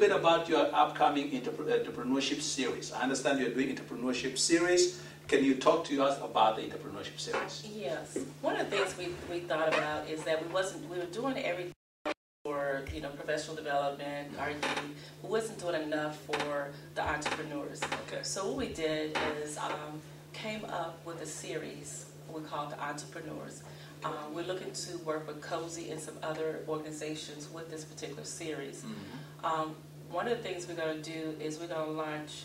bit about your upcoming entrepreneurship series. I understand you're doing entrepreneurship series. Can you talk to us about the entrepreneurship series? Yes. One of the things we thought about is that we were doing everything for professional development, our youth. We wasn't doing enough for the entrepreneurs. Okay. So what we did is came up with a series we call the Entrepreneurs. We're looking to work with Cozy and some other organizations with this particular series. Mm-hmm. One of the things we're going to do is we're going to launch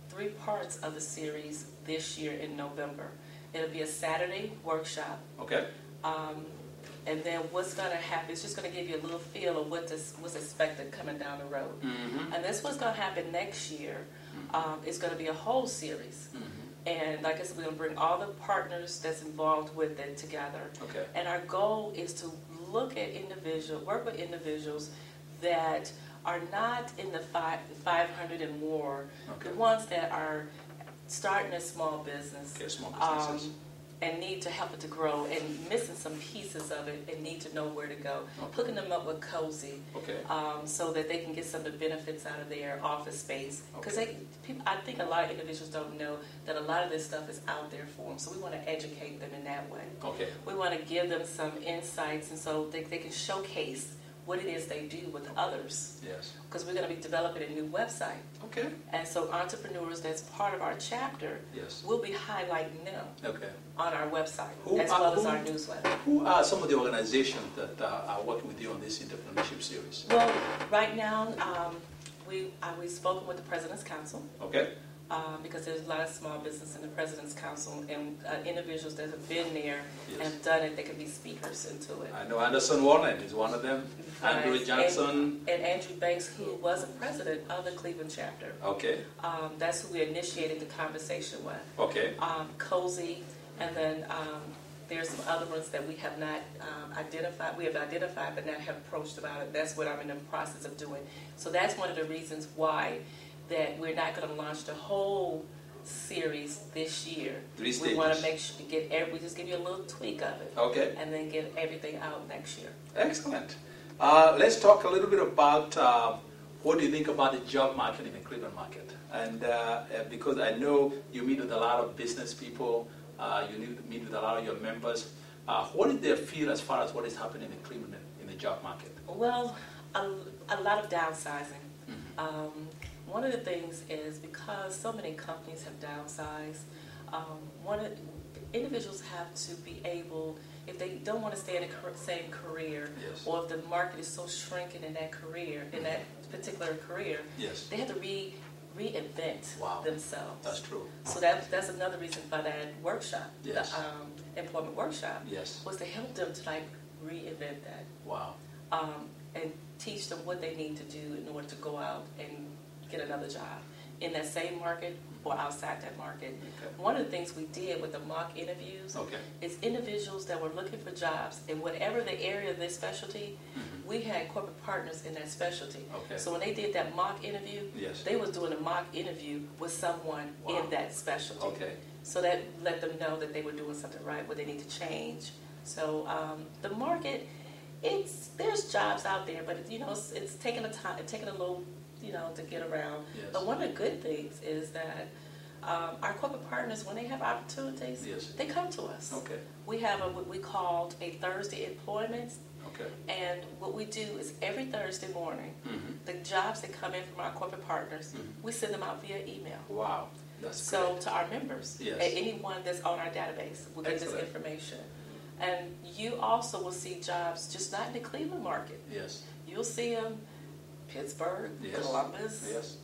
3 parts of the series this year in November. It'll be a Saturday workshop. Okay. And then what's going to happen is just going to give you a little feel of what's expected coming down the road. Mm-hmm. And this what's going to happen next year. It's going to be a whole series. Mm-hmm. And like I said, we're going to bring all the partners that's involved with it together. Okay. And our goal is to work with individuals that are not in the 500 and more, Okay. the ones that are starting a small business. Okay, small businesses. And need to help it to grow and missing some pieces of it and need to know where to go. Okay. Hooking them up with Cozy, Okay. so that they can get some of the benefits out of their office space. Because Okay. I think a lot of individuals don't know that a lot of this stuff is out there for them. So we want to educate them in that way. Okay. We want to give them some insights and so they can showcase what it is they do with others. Yes. Because we're going to be developing a new website. Okay. And so entrepreneurs that's part of our chapter, Yes. we'll be highlighting them Okay. on our website, Who as are- well as who- our newsletter. Who are some of the organizations that are working with you on this entrepreneurship series? Well, right now, we've spoken with the President's Council, Okay. because there's a lot of small business in the President's Council, and individuals that have been there Yes. and have done it, they can be speakers into it. I know Anderson Warren is one of them. Andrew Right. Johnson. And Andrew Banks, who was a president of the Cleveland chapter. Okay. That's who we initiated the conversation with. Okay. Cozy, and then there's some other ones that we have not identified. We have identified but not have approached about it. That's what I'm in the process of doing. So that's one of the reasons why that we're not going to launch the whole series this year. 3 stages. We want to make sure to we just give you a little tweak of it. Okay. And then get everything out next year. Excellent. Let's talk a little bit about what do you think about the job market in the Cleveland market? And because I know you meet with a lot of business people, you meet with a lot of your members. What did they feel as far as what is happening in Cleveland in the job market? Well, a lot of downsizing. Mm-hmm. One of the things is because so many companies have downsized, individuals have to be able, if they don't want to stay in the same career, Yes. or if the market is so shrinking in that career, in that particular career, Yes. they have to reinvent Wow. themselves. That's true. So that's another reason for that workshop, Yes. the employment workshop, Yes. was to help them to reinvent that. Wow. And teach them what they need to do in order to go out and get another job in that same market or outside that market. Okay. One of the things we did with the mock interviews Okay. is individuals that were looking for jobs in whatever the area of their specialty, Mm-hmm. we had corporate partners in that specialty. Okay. So when they did that mock interview, Yes. they was doing a mock interview with someone Wow. in that specialty. Okay. So that let them know that they were doing something right, what they need to change. So the market, there's jobs out there, but it's taking a little, to get around. Yes. But one of the good things is that our corporate partners, when they have opportunities, Yes. they come to us. Okay. We have what we called a Thursday employment, Okay. and what we do is every Thursday morning, Mm-hmm. the jobs that come in from our corporate partners, Mhm. we send them out via email. Wow. That's So great. to our members, Yes. and anyone that's on our database will get this Excellent. information. And you also will see jobs just not in the Cleveland market. Yes. You'll see them Pittsburgh, Yes. Columbus, Yes.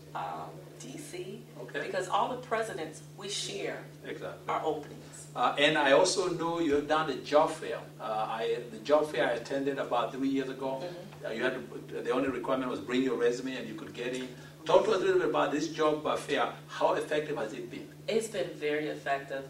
DC, Okay. because all the presidents, we share Exactly. our openings. And I also know you have done the job fair. The job fair I attended about 3 years ago. Mhm. You had the only requirement was bring your resume and you could get in. Talk to us a little bit about this job fair. How effective has it been? It's been very effective.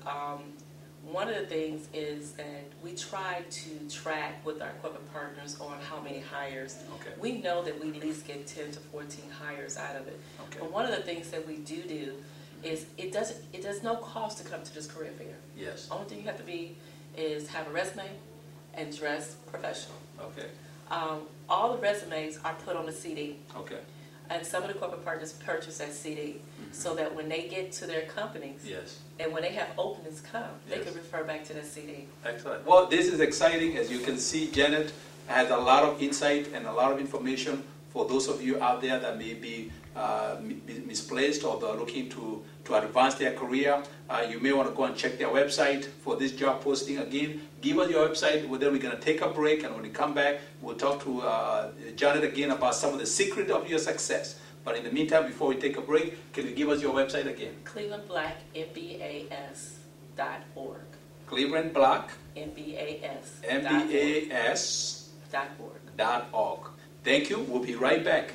One of the things is that we try to track with our corporate partners on how many hires. Okay. We know that we at least get 10 to 14 hires out of it. Okay. But one of the things that we do is it does no cost to come to this career fair. Yes. Only thing you have to be is have a resume and dress professional. Okay. All the resumes are put on a CD, Okay. And some of the corporate partners purchase that CD so that when they get to their companies Yes. and when they have openings come, they Yes. can refer back to that CD. Excellent. Well, this is exciting. As you can see, Janet has a lot of insight and a lot of information for those of you out there that may be misplaced or they're looking to advance their career. You may want to go and check their website for this job posting. Again, give us your website. Well, then we're going to take a break, and when we come back, we'll talk to Janet again about some of the secret of your success. But in the meantime, before we take a break, can you give us your website again? ClevelandBlackMBAS.org. Cleveland Black MBAS.org. Thank you. We'll be right back.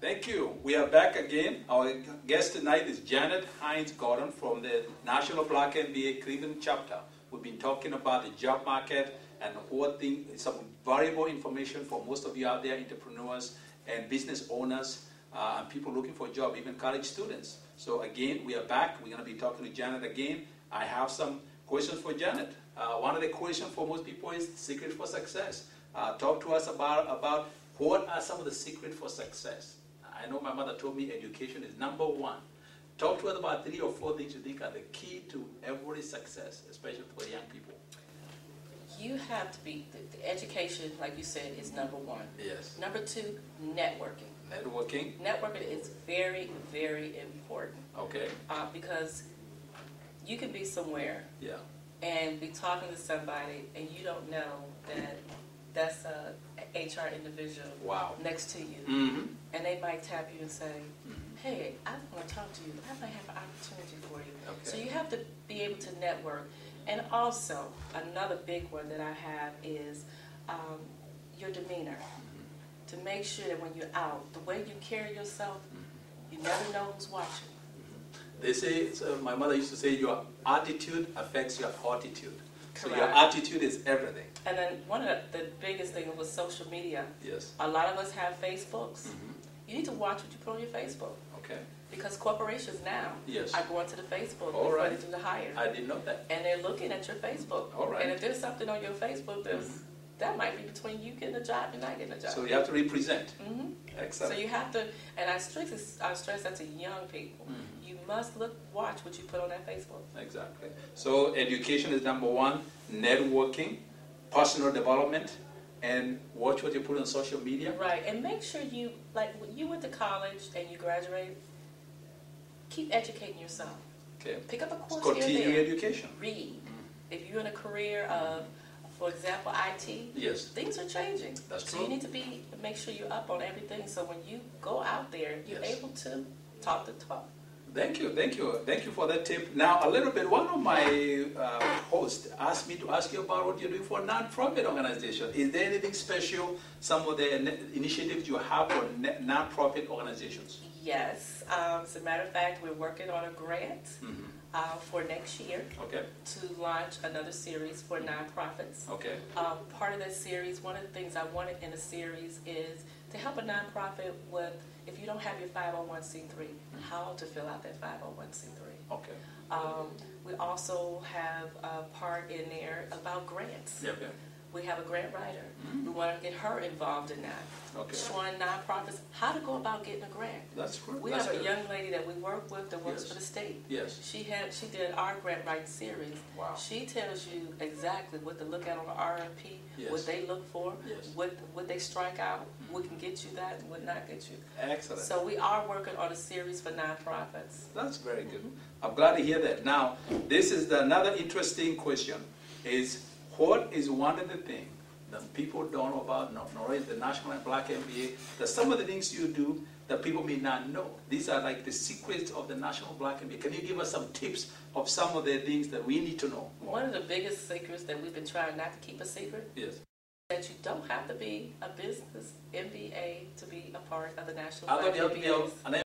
Thank you. We are back again. Our guest tonight is Janet Hines Gordon from the National Black MBA Cleveland chapter. We've been talking about the job market and some valuable information for most of you out there, entrepreneurs and business owners and people looking for a job, even college students. So again, we are back. We're going to be talking to Janet again. I have some questions for Janet. One of the questions for most people is secret for success. Talk to us about what are some of the secrets for success. I know my mother told me education is number one. Talk to us about 3 or 4 things you think are the key to every success, especially for young people. You have to be, the education, like you said, is number one. Yes. Number 2, networking. Networking. Networking is very, very important. Okay. Because you can be somewhere and be talking to somebody and you don't know that that's a HR individual next to you. Mm-hmm. And they might tap you and say, hey, I want to talk to you. I might have an opportunity for you. Okay. So you have to be able to network. And also, another big one that I have is your demeanor. To make sure that when you're out, the way you carry yourself, you never know who's watching. They say, my mother used to say, your attitude affects your altitude. So Correct. your attitude is everything. And then one of the biggest things was social media. Yes. A lot of us have Facebooks. You need to watch what you put on your Facebook. Okay. Because corporations now are going to the Facebook before they do the hire. I didn't know that. And they're looking at your Facebook. All right. And if there's something on your Facebook, that might be between you getting a job and not getting a job. So you have to represent. Excellent. So you have to, and I stress that to young people. You must watch what you put on that Facebook. Exactly. So education is number one, networking, personal development, and watch what you put on social media. Right, and make sure you, like when you went to college and you graduated, keep educating yourself. Okay. Pick up a course Continue here and there. education. Read. If you're in a career of, for example, IT, Yes. things are changing. That's So true. you need to make sure you're up on everything. So when you go out there, you're able to talk the talk. Thank you for that tip. Now, a little bit, one of my hosts asked me to ask you about what you're doing for a non-profit organization. Is there anything special, some of the initiatives you have for non-profit organizations? Yes. As a matter of fact, we're working on a grant for next year to launch another series for nonprofits. Okay. Part of that series, one of the things I wanted in the series is to help a nonprofit with, if you don't have your 501c3, how to fill out that 501c3. Okay. We also have a part in there about grants. Yeah, okay. We have a grant writer. We want to get her involved in that. Okay. Showing nonprofits how to go about getting a grant. That's good. We have a young lady that we work with that works for the state. Yes. She did our grant writing series. Wow. She tells you exactly what to look at on the RFP, what they look for, what they strike out, what can get you that, and what not get you. Excellent. So we are working on a series for nonprofits. That's very good. I'm glad to hear that. Now, this is another interesting question, is what is one of the things that people don't know about, nor is the National and Black MBA, that some of the things you do that people may not know? These are like the secrets of the National Black MBA. Can you give us some tips of some of the things that we need to know more? One of the biggest secrets that we've been trying not to keep a secret Yes. that you don't have to be a business MBA to be a part of the National I thought Black you have to be MBAs. an